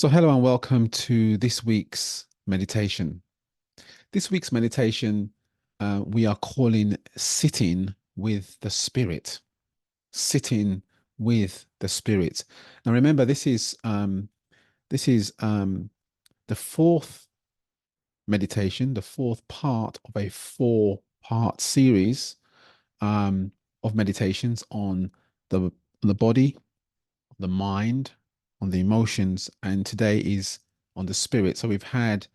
So, hello and welcome to this week's meditation. This week's meditation, we are calling Sitting with the Spirit. Sitting with the Spirit. Now, remember, this is the fourth meditation, the fourth part of a four-part series um, of meditations on the the body, the mind, on the emotions, and today is on the spirit. So we've had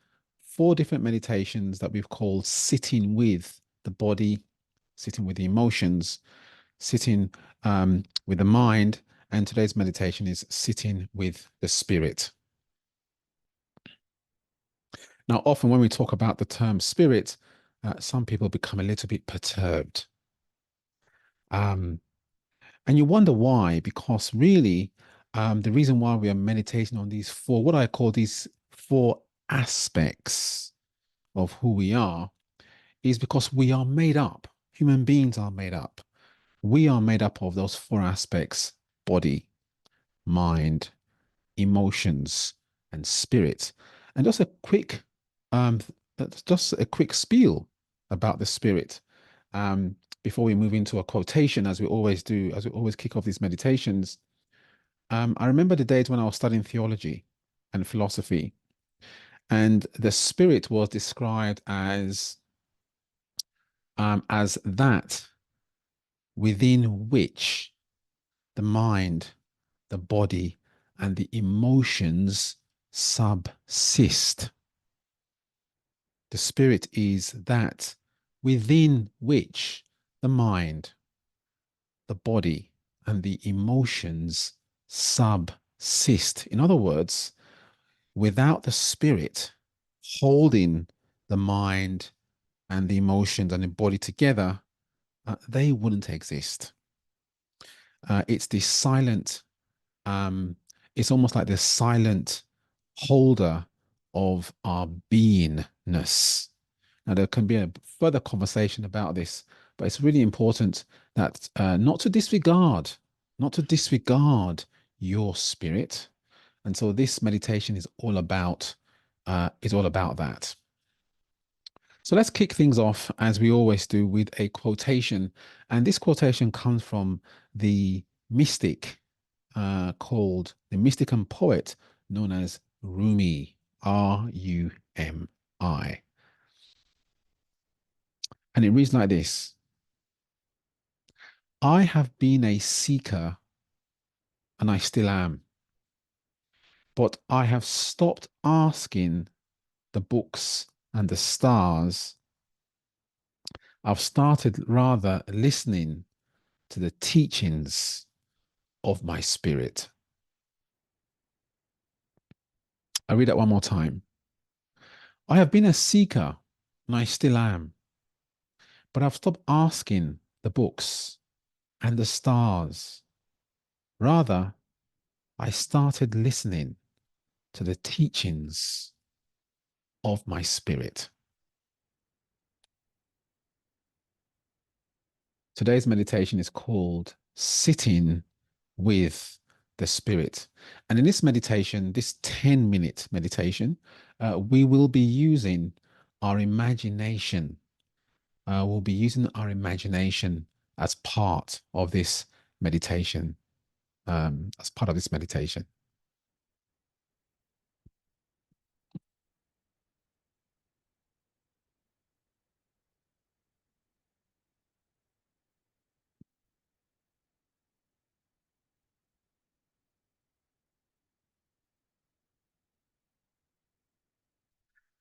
four different meditations that we've called sitting with the body, sitting with the emotions, sitting with the mind, and today's meditation is sitting with the spirit. Now, often when we talk about the term spirit, some people become a little bit perturbed. Um, And you wonder why, because really, the reason why we are meditating on these four, what I call these four aspects of who we are, is because we are made up. Human beings are made up. We are made up of those four aspects: body, mind, emotions, and spirit. And um, just a quick spiel about the spirit. Before we move into a quotation, as we always do, as we always kick off these meditations, I remember the days when I was studying theology and philosophy, and the spirit was described as that within which the mind, the body, and the emotions subsist. The spirit is that within which the mind, the body, and the emotions subsist. In other words, without the spirit holding the mind and the emotions and the body together, they wouldn't exist. It's the silent, um, it's almost like the silent holder of our beingness. Now, there can be a further conversation about this, but it's really important that not to disregard your spirit. And so this meditation is all about that. So let's kick things off as we always do with a quotation. And this quotation comes from the mystic called the mystic and poet known as Rumi, Rumi. And it reads like this: I have been a seeker and I still am, but I have stopped asking the books and the stars. I've started rather listening to the teachings of my spirit. I read that one more time. I have been a seeker and I still am, but I've stopped asking the books and the stars. Rather, I started listening to the teachings of my spirit. Today's meditation is called Sitting with the Spirit. And in this meditation, this 10-minute meditation, we will be using our imagination. We'll be using our imagination as part of this meditation. As part of this meditation.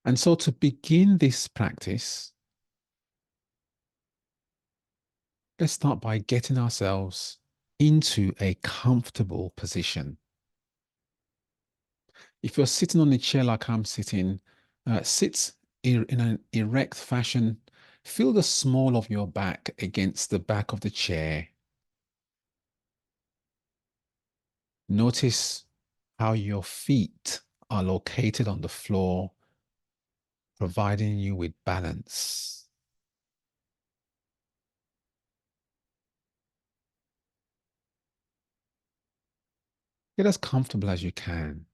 And so to begin this practice, let's start by getting ourselves into a comfortable position. If you're sitting on a chair like I'm sitting, sit in an erect fashion. Feel the small of your back against the back of the chair. Notice how your feet are located on the floor, providing you with balance. Get as comfortable as you can.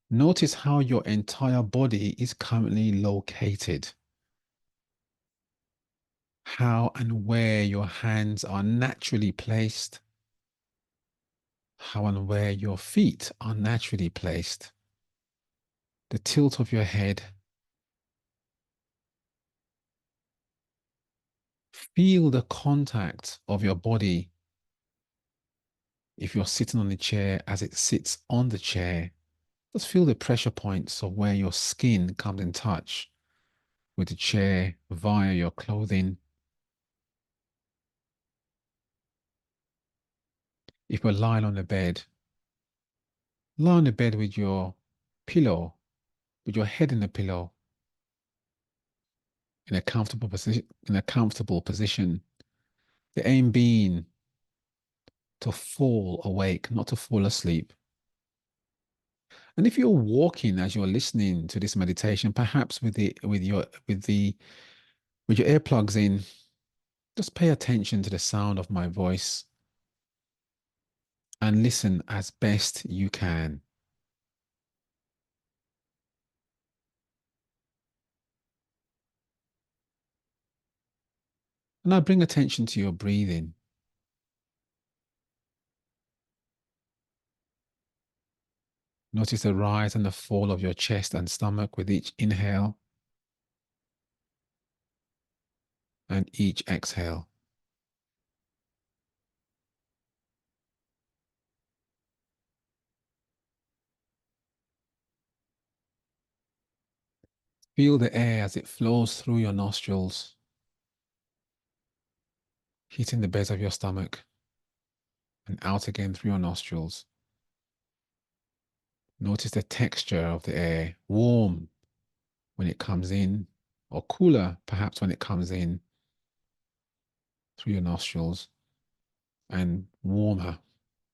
Notice how your entire body is currently located, how and where your hands are naturally placed, how and where your feet are naturally placed, the tilt of your head. Feel the contact of your body if you're sitting on the chair as it sits on the chair. Just feel the pressure points of where your skin comes in touch with the chair via your clothing. If you're lying on the bed, lie on the bed with your pillow, with your head in the pillow, in a comfortable position. The aim being to fall awake, not to fall asleep. And if you're walking as you're listening to this meditation, perhaps with your earplugs in, just pay attention to the sound of my voice and listen as best you can. Now bring attention to your breathing. Notice the rise and the fall of your chest and stomach with each inhale and each exhale. Feel the air as it flows through your nostrils, hitting the base of your stomach and out again through your nostrils. Notice the texture of the air, warm when it comes in, or cooler perhaps when it comes in through your nostrils, and warmer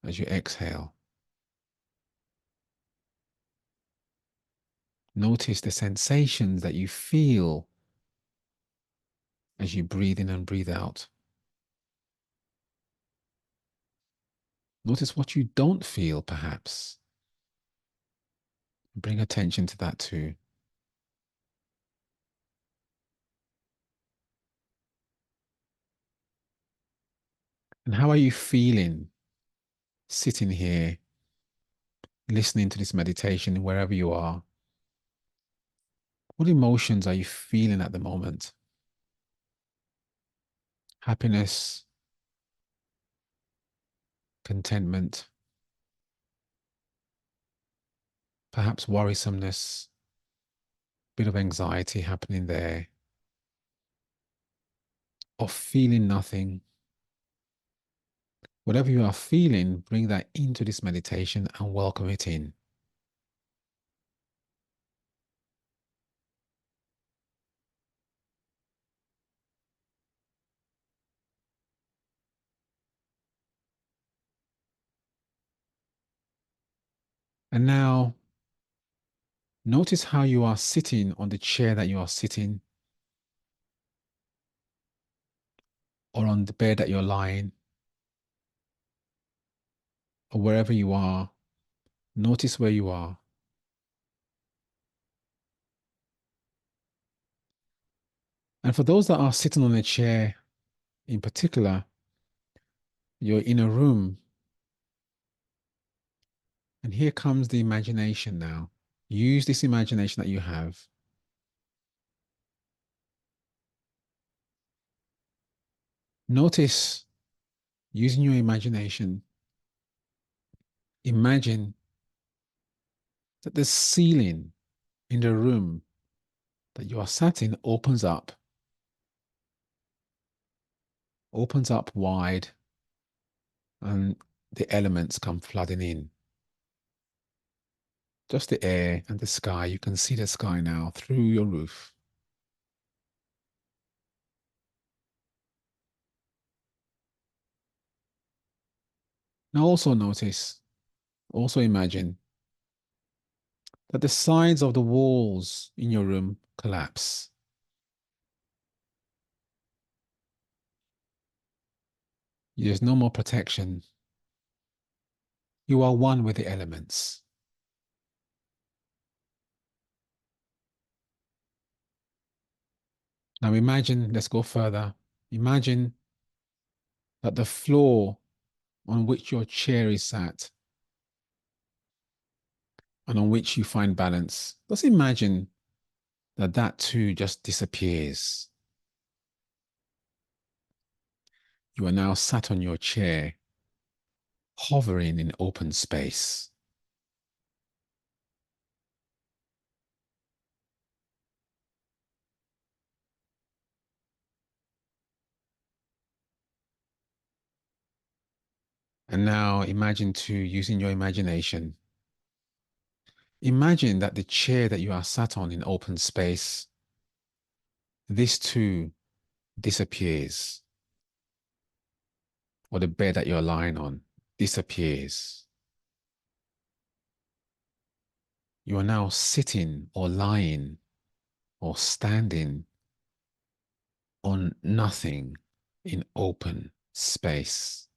as you exhale. Notice the sensations that you feel as you breathe in and breathe out. Notice what you don't feel, perhaps. Bring attention to that too. And how are you feeling sitting here, listening to this meditation wherever you are? What emotions are you feeling at the moment? Happiness, contentment, perhaps worrisomeness, bit of anxiety happening there, or feeling nothing. Whatever you are feeling, bring that into this meditation and welcome it in. And now, notice how you are sitting on the chair that you are sitting, or on the bed that you're lying, or wherever you are. Notice where you are. And for those that are sitting on a chair in particular, you're in a room, and here comes the imagination now. Use this imagination that you have. Notice, using your imagination, imagine that the ceiling in the room that you are sat in opens up wide, and the elements come flooding in. Just the air and the sky. You can see the sky now through your roof. Now also notice, also imagine that the sides of the walls in your room collapse. There's no more protection. You are one with the elements. Now imagine, let's go further. Imagine that the floor on which your chair is sat and on which you find balance, just imagine that that too just disappears. You are now sat on your chair, hovering in open space. And now imagine too, using your imagination, imagine that the chair that you are sat on in open space, this too disappears. Or the bed that you're lying on disappears. You are now sitting or lying or standing on nothing in open space.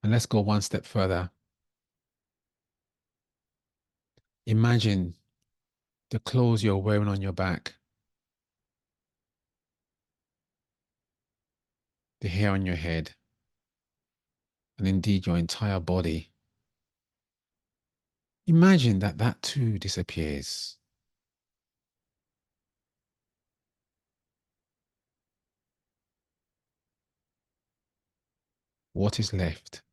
And let's go one step further. Imagine the clothes you're wearing on your back, the hair on your head, and indeed your entire body. Imagine that that too disappears. What is left?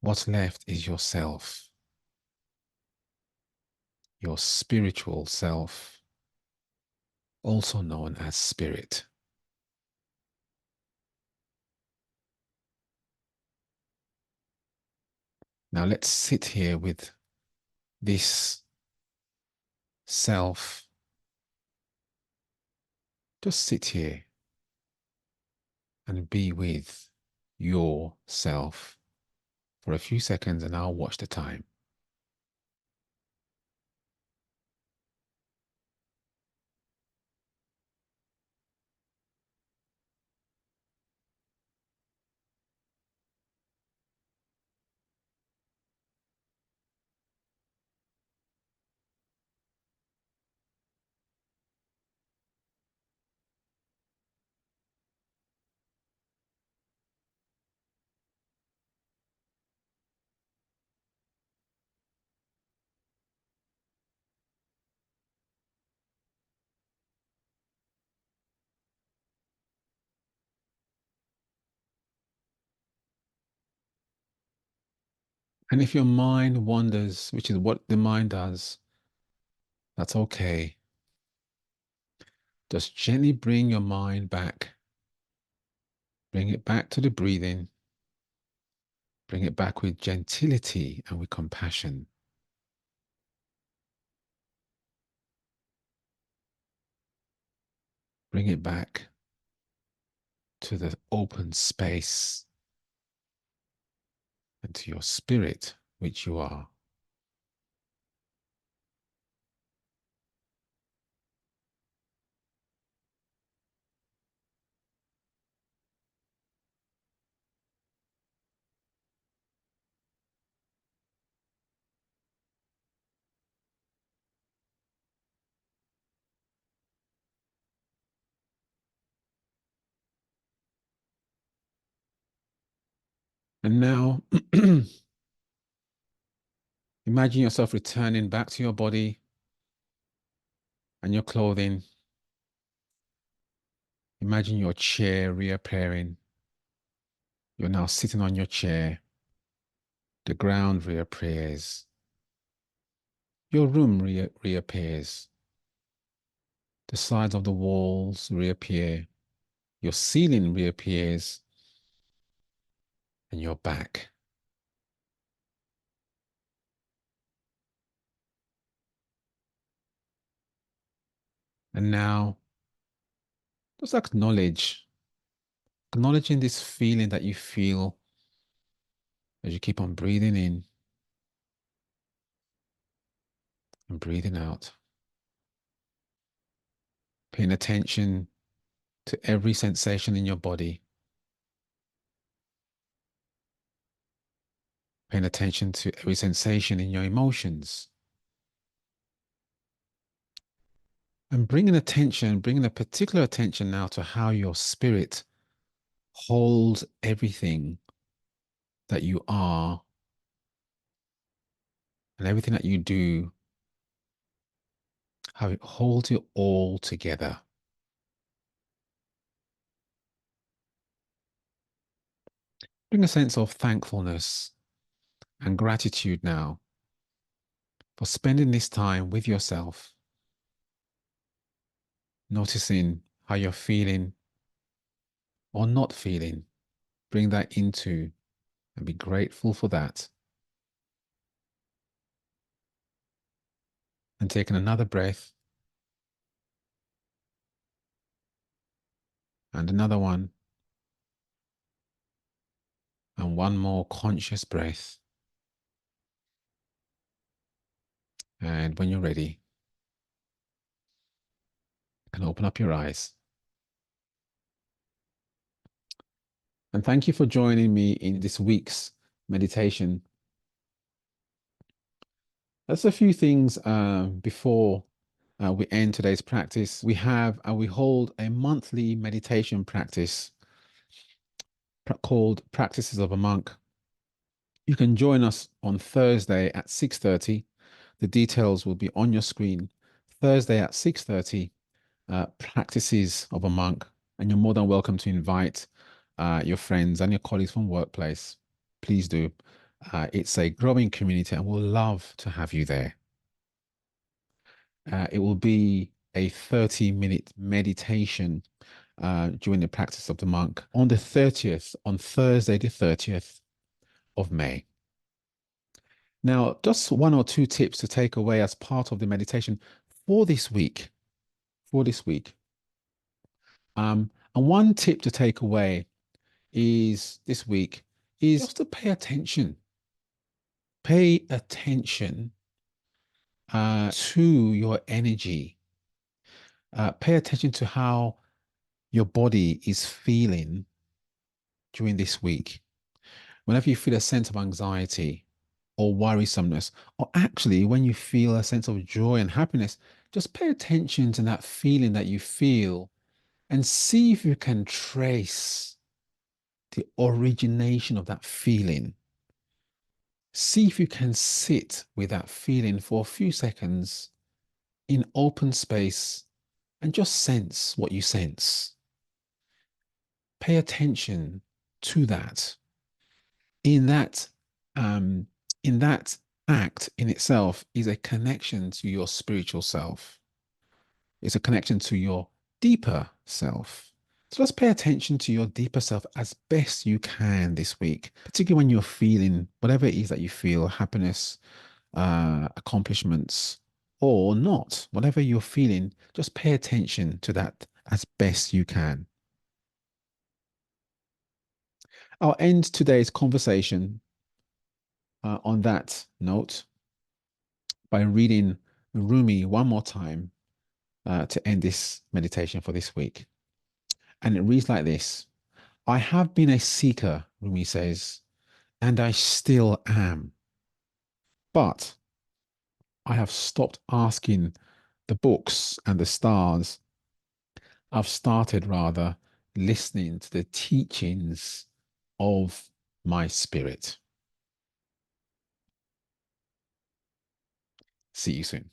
What's left is yourself, your spiritual self, also known as spirit. Now let's sit here with this self. Just sit here and be with yourself for a few seconds and I'll watch the time. And if your mind wanders, which is what the mind does, that's okay. Just gently bring your mind back. Bring it back to the breathing. Bring it back with gentility and with compassion. Bring it back to the open space and to your spirit, which you are. And now, imagine yourself returning back to your body and your clothing. Imagine your chair reappearing. You're now sitting on your chair. The ground reappears. Your room reappears. The sides of the walls reappear. Your ceiling reappears. And you're back. And now, just acknowledging this feeling that you feel as you keep on breathing in and breathing out. Paying attention to every sensation in your body, paying attention to every sensation in your emotions, and bringing a particular attention now to how your spirit holds everything that you are and everything that you do, how it holds it all together. Bring a sense of thankfulness and gratitude now for spending this time with yourself, noticing how you're feeling or not feeling. Bring that into and be grateful for that. And taking another breath and another one, and one more conscious breath. And when you're ready, you can open up your eyes. And thank you for joining me in this week's meditation. That's a few things before we end today's practice. We hold a monthly meditation practice called Practices of a Monk. You can join us on Thursday at 6:30. The details will be on your screen. Thursday at 6:30, Practices of a Monk. And you're more than welcome to invite your friends and your colleagues from workplace. Please do. It's a growing community and we'll love to have you there. It will be a 30-minute meditation during the practice of the monk on the 30th, on Thursday, the 30th of May. Now, just one or two tips to take away as part of the meditation for this week. For this week. And one tip to take away is this week is just to pay attention. Pay attention to your energy. Pay attention to how your body is feeling during this week. Whenever you feel a sense of anxiety or worrisomeness, or actually when you feel a sense of joy and happiness, just pay attention to that feeling that you feel and see if you can trace the origination of that feeling. See if you can sit with that feeling for a few seconds in open space and just sense what you sense. Pay attention to that. In that, in that act in itself is a connection to your spiritual self. It's a connection to your deeper self. So let's pay attention to your deeper self as best you can this week, particularly when you're feeling whatever it is that you feel, happiness, accomplishments, or not, whatever you're feeling, just pay attention to that as best you can. I'll end today's conversation on that note by reading Rumi one more time to end this meditation for this week. And it reads like this. I have been a seeker, Rumi says, and I still am. But I have stopped asking the books and the stars. I've started rather listening to the teachings of my spirit. See you soon.